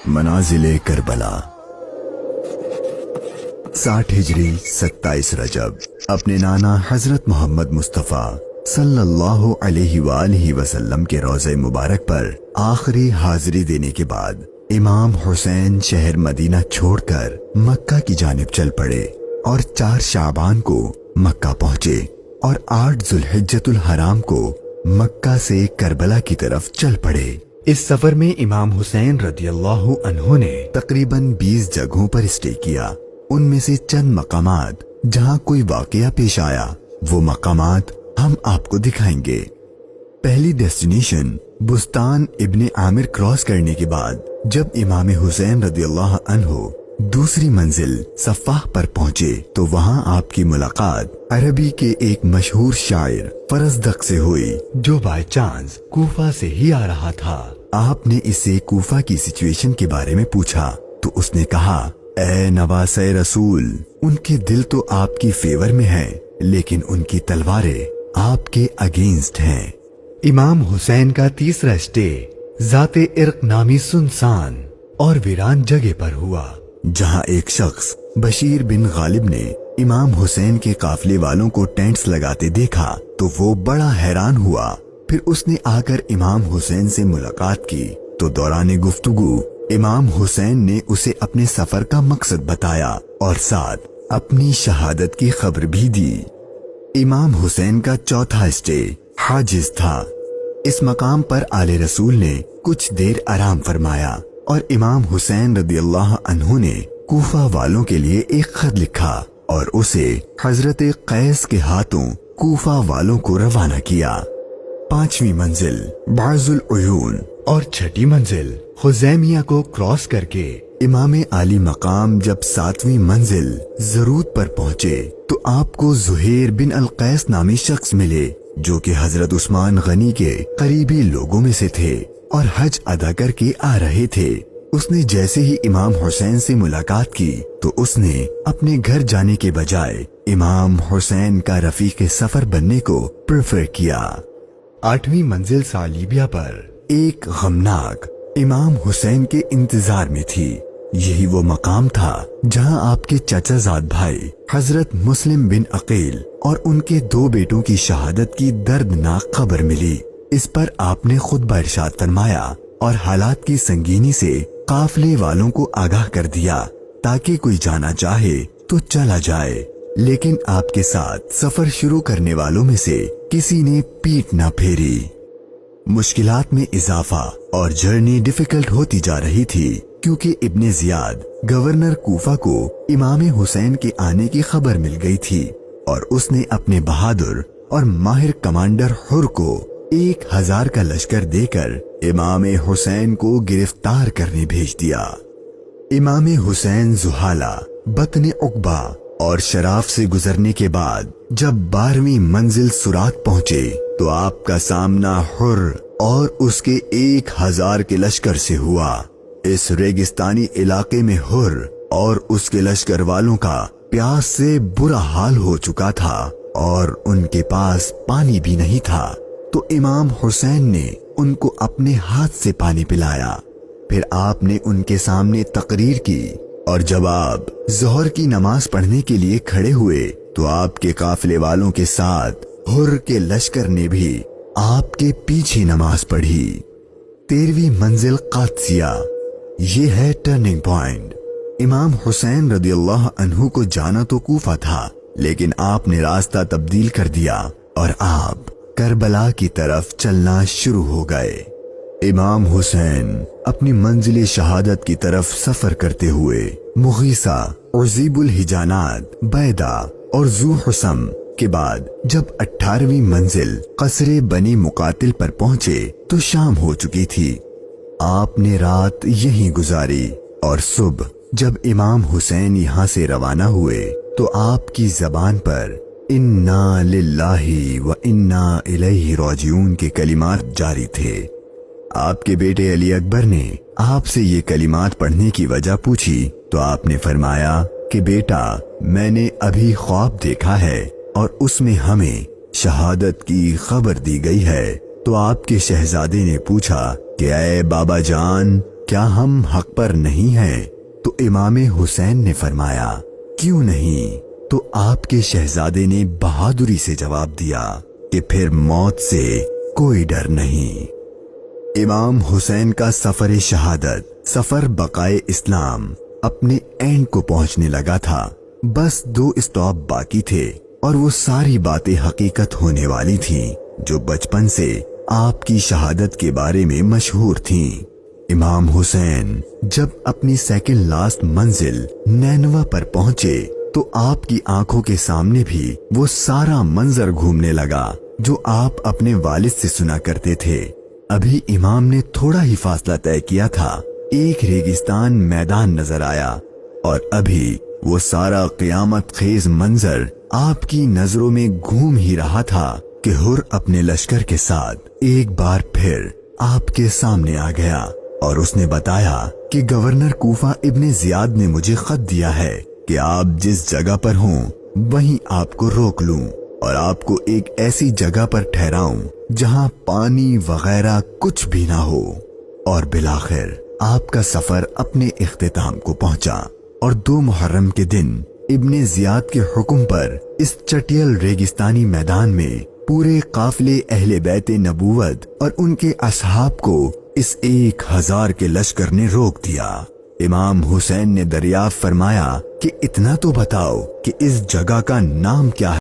मनाजिले Karbala 60 हिजरी 27 रजब अपने नाना हजरत मोहम्मद मुस्तफ़ा सल्लल्लाहु अलैहि वसल्लम के रोज़े मुबारक पर आखिरी हाजिरी देने के बाद इमाम हुसैन शहर मदीना छोड़कर मक्का की जानिब चल पड़े और 4 शाबान को मक्का पहुंचे और 8 जुल्हिज्जतुल हराम को मक्का से करबला की तरफ चल पड़े। इस सफर में इमाम हुसैन रदियल्लाहु अन्हु ने तकरीबन 20 जगहों पर स्टे किया। उनमें से चंद मकामात जहां कोई वाकया पेश आया वो मकामात हम आपको दिखाएंगे। पहली डेस्टिनेशन बुस्तान इब्ने आमिर क्रॉस करने के बाद जब इमाम हुसैन रदियल्लाहु अन्हु दूसरी मंजिल सफ़ाह पर पहुंचे तो वहां आपकी मुलाकात अरबी के एक मशहूर शायर फरजदक से हुई जो बाय चांस कूफा से ही आ रहा था। आपने इससे कूफा की सिचुएशन के बारे में पूछा तो उसने कहा, ए नवासे रसूल, उनके दिल तो आपकी फेवर में है लेकिन उनकी तलवारें आपके अगेंस्ट हैं। इमाम हुसैन का तीसरा स्टे जाते इर्क नामी सुनसान और वीरान जगह पर हुआ जहां एक शख्स बशीर बिन गालिब ने इमाम हुसैन के काफिले वालों को टेंट्स लगाते देखा तो वो बड़ा हैरान हुआ। फिर उसने आकर इमाम हुसैन से मुलाकात की तो दौरान गुफ्तगू इमाम हुसैन ने उसे अपने सफर का मकसद बताया और साथ अपनी शहादत की खबर भी दी। इमाम हुसैन का चौथा स्टे हाजिज था। इस मकाम पर आले रसूल ने कुछ देर आराम फरमाया और इमाम हुसैन रदियल्लाहु अन्हु ने कूफा वालों के लिए एक खत लिखा और उसे हजरत कैस के हाथों कूफा वालों को रवाना किया। 5वीं मंजिल बाजुल उयून और 6ठी मंजिल खुजैमिया को क्रॉस करके इमाम आली मकाम जब 7वीं मंजिल जरूद पर पहुंचे तो आपको जुहैर बिन अल कैस नामी शख्स मिले जो कि हजरत उस्मान गनी के करीबी लोगों में से थे और हज अदा करके आ रहे थे। उसने जैसे ही इमाम हुसैन से मुलाकात की तो उसने अपने घर जाने के बजाय इमाम हुसैन का रफीक सफर बनने को प्रेफर किया। 8वीं मंजिल सालिबिया पर एक गमनाक इमाम हुसैन के इंतजार में थी। यही वो मकाम था जहां आपके चचाजाद भाई हजरत मुस्लिम बिन अकील और उनके 2 बेटों की शहादत की दर्दनाक खबर मिली। इस पर आपने खुतबा इरशाद फरमाया और हालात की संगीनी से काफिले वालों को आगाह कर दिया ताकि कोई जाना चाहे तो चला जाए, लेकिन आपके साथ सफर शुरू करने वालों में से किसी ने पीठ न फेरी। मुश्किलात में इजाफा और जर्नी डिफिकल्ट होती जा रही थी क्योंकि इब्ने जियाद गवर्नर कूफा को इमाम हुसैन के आने की खबर मिल गई थी और उसने अपने बहादुर और माहिर कमांडर हुर को 1000 का लश्कर देकर इमाम हुसैन को गिरफ्तार करने भेज दिया। इमाम हुसैन जुहाला, बतने उकबा और शराफ से गुजरने के बाद जब 12वीं मंजिल सुरात पहुंचे तो आपका सामना हुर और उसके 1000 के लश्कर से हुआ। इस रेगिस्तानी इलाके में हुर और उसके लश्कर वालों का प्यास से बुरा हाल हो चुका था और उनके पास पानी भी नहीं था तो इमाम हुसैन ने उनको अपने हाथ से पानी पिलाया। फिर आपने उनके सामने तकरीर की और जब आप जोहर की नमाज पढ़ने के लिए खड़े हुए तो आपके काफिले वालों के साथ हुर के लश्कर ने भी आपके पीछे नमाज पढ़ी। 13वीं मंजिल कादसिया, ये है टर्निंग पॉइंट। इमाम हुसैन रदियल्लाहु अन्हु को जाना तो कूफा था लेकिन आपने रास्ता तब्दील कर दिया और आप करबला की तरफ चलना शुरू हो गए। इमाम हुसैन अपनी मंजिल शहादत की तरफ सफर करते हुए मुगीसा, उज़ीबुल हिजानात, बैदा और जू हुसम के बाद जब 18वीं मंजिल कसरे बनी मुकातिल पर पहुंचे तो शाम हो चुकी थी। आपने रात यहीं गुजारी और सुबह जब इमाम हुसैन यहाँ से रवाना हुए तो आपकी जबान पर इन्ना लिल्लाही व इन्ना इलैहि राजिऊन के कलिमात जारी थे। आपके बेटे अली अकबर ने आपसे ये कलिमात पढ़ने की वजह पूछी तो आपने फरमाया कि बेटा, मैंने अभी ख्वाब देखा है और उसमें हमें शहादत की खबर दी गई है। तो आपके शहजादे ने पूछा कि ऐ बाबा जान, क्या हम हक पर नहीं हैं? तो इमाम हुसैन ने फरमाया, क्यों नहीं? तो आपके शहजादे ने बहादुरी से जवाब दिया कि फिर मौत से कोई डर नहीं। इमाम हुसैन का सफर शहादत, सफर बकाए इस्लाम अपने एंड को पहुंचने लगा था। बस 2 स्टॉप बाकी थे और वो सारी बातें हकीकत होने वाली थीं जो बचपन से आपकी शहादत के बारे में मशहूर थीं। इमाम हुसैन जब अपनी सेकंड लास्ट मंजिल नैनवा पर पहुंचे तो आपकी आंखों के सामने भी वो सारा मंजर घूमने लगा जो आप अपने वालिद से सुना करते थे। अभी इमाम ने थोड़ा ही फासला तय किया था, एक रेगिस्तान मैदान नजर आया और अभी वो सारा क़यामत खेज मंजर आपकी नजरों में घूम ही रहा था कि हुर अपने लश्कर के साथ एक बार फिर आपके सामने आ गया और उसने बताया कि गवर्नर कूफा इब्ने जियाद ने मुझे खत दिया है कि आप जिस जगह पर हों वहीं आपको रोक लूं और आपको एक ऐसी जगह पर ठहराऊं जहां पानी वगैरह कुछ भी ना हो। और बिलाखिर आपका सफर अपने इख्तिताम को पहुंचा और 2 मुहर्रम के दिन इब्ने जियाद के हुक्म पर इस चटियल रेगिस्तानी मैदान में पूरे काफिले अहले बैते नबूवत और उनके असहाब को इस 1000 के लश्कर ने रोक दिया। इमाम हुसैन ने दरियाफ्त फरमाया कि इतना तो बताओ कि इस जगह का नाम क्या है।